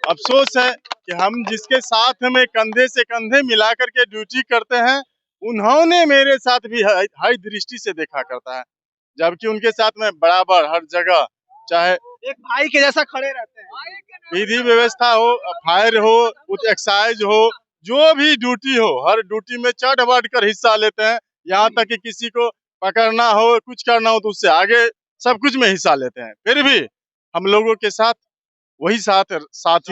अफसोस है कि हम जिसके साथ में कंधे से कंधे मिलाकर के ड्यूटी करते हैं, उन्होंने मेरे साथ भी हाई दृष्टि से देखा करता है, जबकि उनके साथ में बराबर हर जगह, चाहे एक भाई के जैसा खड़े रहते हैं। विधि व्यवस्था हो, फायर हो, कुछ एक्साइज हो, जो भी ड्यूटी हो, हर ड्यूटी में चढ़ बढ़ कर हिस्सा लेते हैं। यहाँ तक कि किसी को पकड़ना हो, कुछ करना हो तो उससे आगे सब कुछ में हिस्सा लेते हैं। फिर भी हम लोगों के साथ वही साथी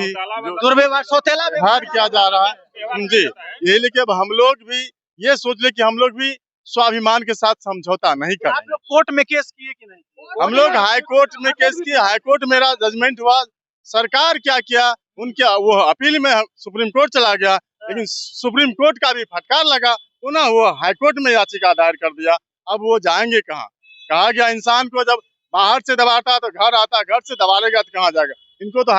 दुर्व्यवहार सौतेला व्यवहार किया जा रहा है जी। ये लेके अब हम लोग भी ये सोच ले कि हम लोग भी स्वाभिमान के साथ समझौता नहीं आप करेंगे। लोग कोर्ट में केस किए कि नहीं? हम लोग हाई कोर्ट में केस किए, हाई कोर्ट मेरा जजमेंट हुआ, सरकार क्या किया, उनके वो अपील में सुप्रीम कोर्ट चला गया, लेकिन सुप्रीम कोर्ट का भी फटकार लगा, पुनः वो हाई कोर्ट में याचिका दायर कर दिया। अब वो जाएंगे कहाँ? कहा गया इंसान को जब बाहर से दबाता तो घर आता, घर से दबा लेगा तो कहाँ जाएगा। इनको तो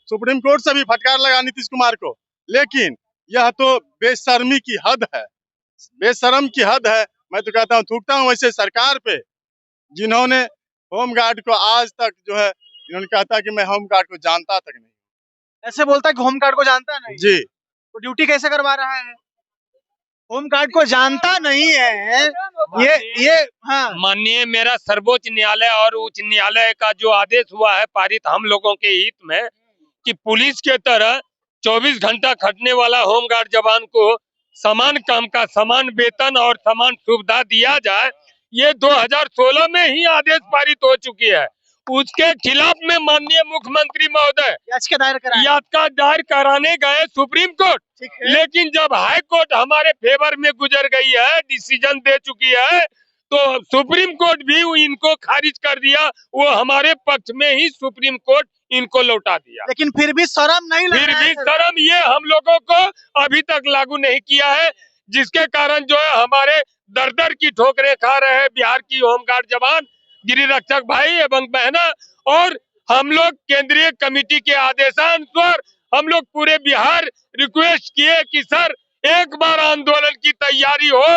सुप्रीम कोर्ट से भी फटकार लगा नीतीश कुमार को, लेकिन यह तो बेशर्मी की हद है, बेशर्म की हद है। मैं तो कहता हूँ, थूकता हूँ वैसे सरकार पे, जिन्होंने होमगार्ड को आज तक जो है, इन्होंने कहता कि मैं होमगार्ड को जानता तक नहीं। ऐसे बोलता है कि होमगार्ड को जानता नहीं जी, तो ड्यूटी कैसे करवा रहा है? होमगार्ड को जानता नहीं है ये हाँ। माननीय मेरा सर्वोच्च न्यायालय और उच्च न्यायालय का जो आदेश हुआ है पारित हम लोगों के हित में, कि पुलिस के तरह 24 घंटा खटने वाला होमगार्ड जवान को समान काम का समान वेतन और समान सुविधा दिया जाए, ये 2016 में ही आदेश पारित हो चुकी है। उसके खिलाफ में माननीय मुख्यमंत्री महोदय याचिका दायर कराने गए सुप्रीम कोर्ट, लेकिन जब हाई कोर्ट हमारे फेवर में गुजर गई है, डिसीजन दे चुकी है, तो सुप्रीम कोर्ट भी इनको खारिज कर दिया। वो हमारे पक्ष में ही सुप्रीम कोर्ट इनको लौटा दिया। लेकिन फिर भी शर्म नहीं लग रहा है। फिर भी शर्म ये हम लोगों को अभी तक लागू नहीं किया है, जिसके कारण जो है हमारे दर दर की ठोकरें खा रहे हैं बिहार की होमगार्ड जवान, गिरिरक्षक भाई एवं बहना। और हम लोग केंद्रीय कमेटी के आदेशानुसार हम लोग पूरे बिहार रिक्वेस्ट किए कि सर एक बार आंदोलन की तैयारी हो,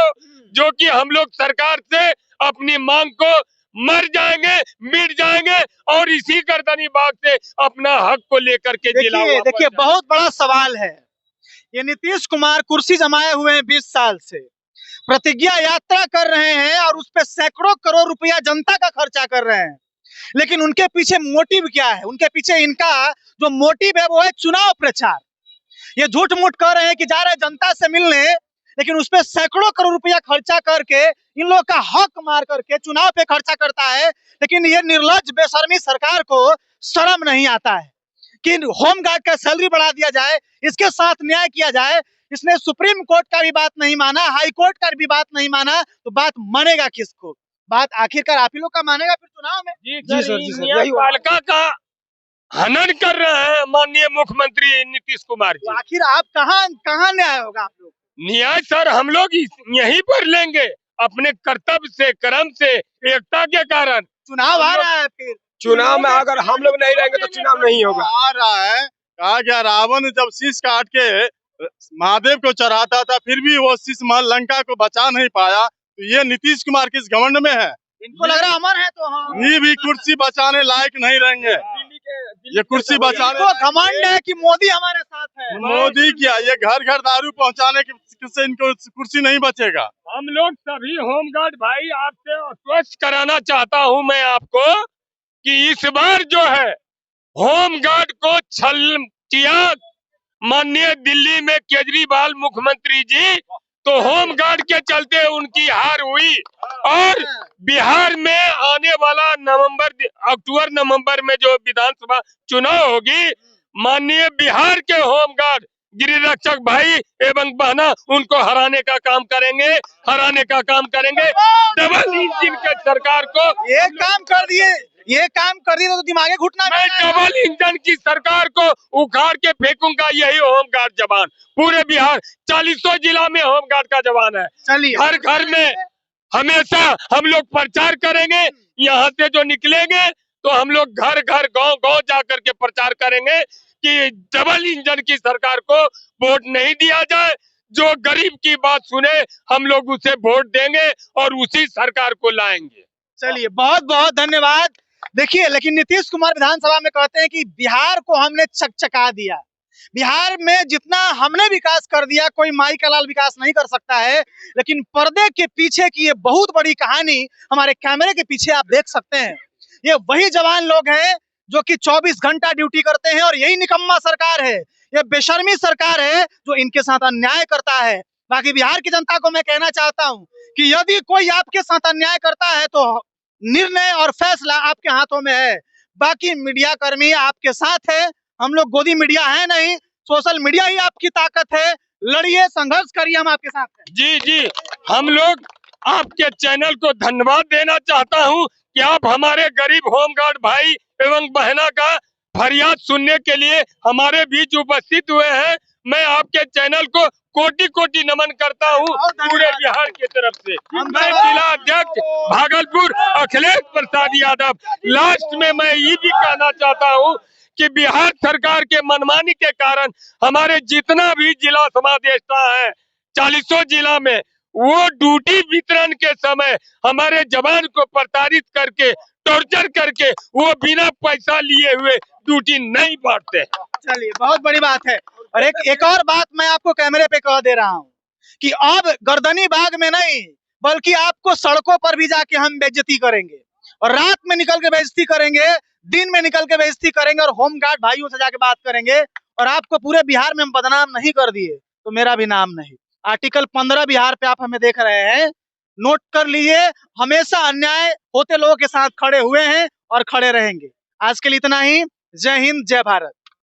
जो कि हम लोग सरकार से अपनी मांग को मर जाएंगे, मिट जाएंगे और इसी गर्दनी बाग से अपना हक को लेकर के देखिए बहुत बड़ा सवाल है। ये नीतीश कुमार कुर्सी जमाए हुए हैं 20 साल से, प्रतिज्ञा यात्रा कर रहे हैं और उस पे सैकड़ों करोड़ रुपया जनता का खर्चा कर रहे हैं, लेकिन उनके पीछे मोटिव क्या है? उनके पीछे इनका जो मोटिव है वो है चुनाव प्रचार। ये झूठ मूठ कह रहे हैं कि जा रहे जनता से मिलने, लेकिन उस पे सैकड़ों करोड़ रुपया खर्चा करके इन लोग का हक मार करके चुनाव पे खर्चा करता है। लेकिन ये निर्लज्ज बेशर्मी सरकार को शर्म नहीं आता है कि होमगार्ड का सैलरी बढ़ा दिया जाए, इसके साथ न्याय किया जाए। इसने सुप्रीम कोर्ट का भी बात नहीं माना, हाई कोर्ट का भी बात नहीं माना, तो बात मानेगा किसको? बात आखिरकार आप ही लोग का मानेगा फिर चुनाव में। जी सर, न्यायपालिका का हनन कर रहे हैं माननीय मुख्यमंत्री नीतीश कुमार जी। तो आखिर आप कहाँ न्याय होगा? आप लोग न्याय सर हम लोग यहीं पर लेंगे, अपने कर्तव्य से, कर्म से, एकता के कारण। चुनाव आ रहा है, फिर चुनाव में अगर हम लोग नहीं रहेंगे तो चुनाव नहीं होगा। आ रहा है, कहा गया रावण जब शीश काट के महादेव को चढ़ाता था, फिर भी वो शीश लंका को बचा नहीं पाया। तो ये नीतीश कुमार किस घमंड में है? इनको लग रहा अमर है, तो हाँ ये भी कुर्सी बचाने लायक नहीं रहेंगे। ये कुर्सी बचाने को घमंड है कि मोदी हमारे साथ है। मोदी क्या, ये घर घर दारू पहुंचाने से इनको कुर्सी नहीं बचेगा। हम लोग सभी होमगार्ड भाई आपसे आश्वस्त कराना चाहता हूं मैं आपको कि इस बार जो है होमगार्ड को छल किया माननीय दिल्ली में केजरीवाल मुख्यमंत्री जी, तो होमगार्ड के चलते उनकी हार हुई। और बिहार में आने वाला अक्टूबर नवंबर में जो विधानसभा चुनाव होगी, माननीय बिहार के होमगार्ड गिरिरक्षक भाई एवं बहना उनको हराने का काम करेंगे, डबल इंजन के सरकार को ये काम कर दिए तो दिमागे घुटना। मैं डबल इंजन की सरकार को उखाड़ के फेंकूंगा। यही होमगार्ड जवान पूरे बिहार 40 जिला में होमगार्ड का जवान है। चलिए हर घर में हमेशा हम लोग प्रचार करेंगे। यहाँ से जो निकलेंगे तो हम लोग घर घर गांव गांव जा करके प्रचार करेंगे कि डबल इंजन की सरकार को वोट नहीं दिया जाए। जो गरीब की बात सुने हम लोग उसे वोट देंगे और उसी सरकार को लाएंगे। चलिए बहुत बहुत धन्यवाद। देखिए, लेकिन नीतीश कुमार विधानसभा में कहते हैं कि बिहार को हमने चकचका दिया। बिहार में जितना हमने विकास कर दिया, कोई माई का लाल विकास नहीं कर सकता है। लेकिन पर्दे के पीछे की ये बहुत बड़ी कहानी हमारे कैमरे के पीछे आप देख सकते हैं। ये वही जवान लोग हैं जो कि 24 घंटा ड्यूटी करते हैं, और यही निकम्मा सरकार है, ये बेशर्मी सरकार है जो इनके साथ अन्याय करता है। बाकी बिहार की जनता को मैं कहना चाहता हूं कि यदि कोई आपके साथ अन्याय करता है तो निर्णय और फैसला आपके हाथों में है। बाकी मीडिया कर्मी आपके साथ है, हम लोग गोदी मीडिया है नहीं, सोशल मीडिया ही आपकी ताकत है। लड़िए, संघर्ष करिए, हम आपके साथ हैं। जी जी, हम लोग आपके चैनल को धन्यवाद देना चाहता हूं कि आप हमारे गरीब होमगार्ड भाई एवं बहना का फरियाद सुनने के लिए हमारे बीच उपस्थित हुए हैं। मैं आपके चैनल को कोटि कोटि नमन करता हूं पूरे बिहार की तरफ से। मैं जिला अध्यक्ष भागलपुर अखिलेश प्रसाद यादव। लास्ट में मैं ये भी कहना चाहता हूं कि बिहार सरकार के मनमानी के कारण हमारे जितना भी जिला समादेष्टा है 40 जिला में, वो ड्यूटी वितरण के समय हमारे जवान को प्रताड़ित करके, टॉर्चर करके, वो बिना पैसा लिए हुए ड्यूटी नहीं बांटते। चलिए, बहुत बड़ी बात है। और एक और बात मैं आपको कैमरे पे कह दे रहा हूँ कि अब गर्दनी बाग में नहीं, बल्कि आपको सड़कों पर भी जाके हम बेइज्जती करेंगे, और रात में निकल के बेइज्जती करेंगे, दिन में निकल के बेइज्जती करेंगे, और होमगार्ड भाइयों से जाके बात करेंगे। और आपको पूरे बिहार में हम बदनाम नहीं कर दिए तो मेरा भी नाम नहीं। आर्टिकल 15 बिहार पे आप हमें देख रहे हैं, नोट कर लीजिए। हमेशा अन्याय होते लोगों के साथ खड़े हुए हैं और खड़े रहेंगे। आज के लिए इतना ही। जय हिंद, जय भारत।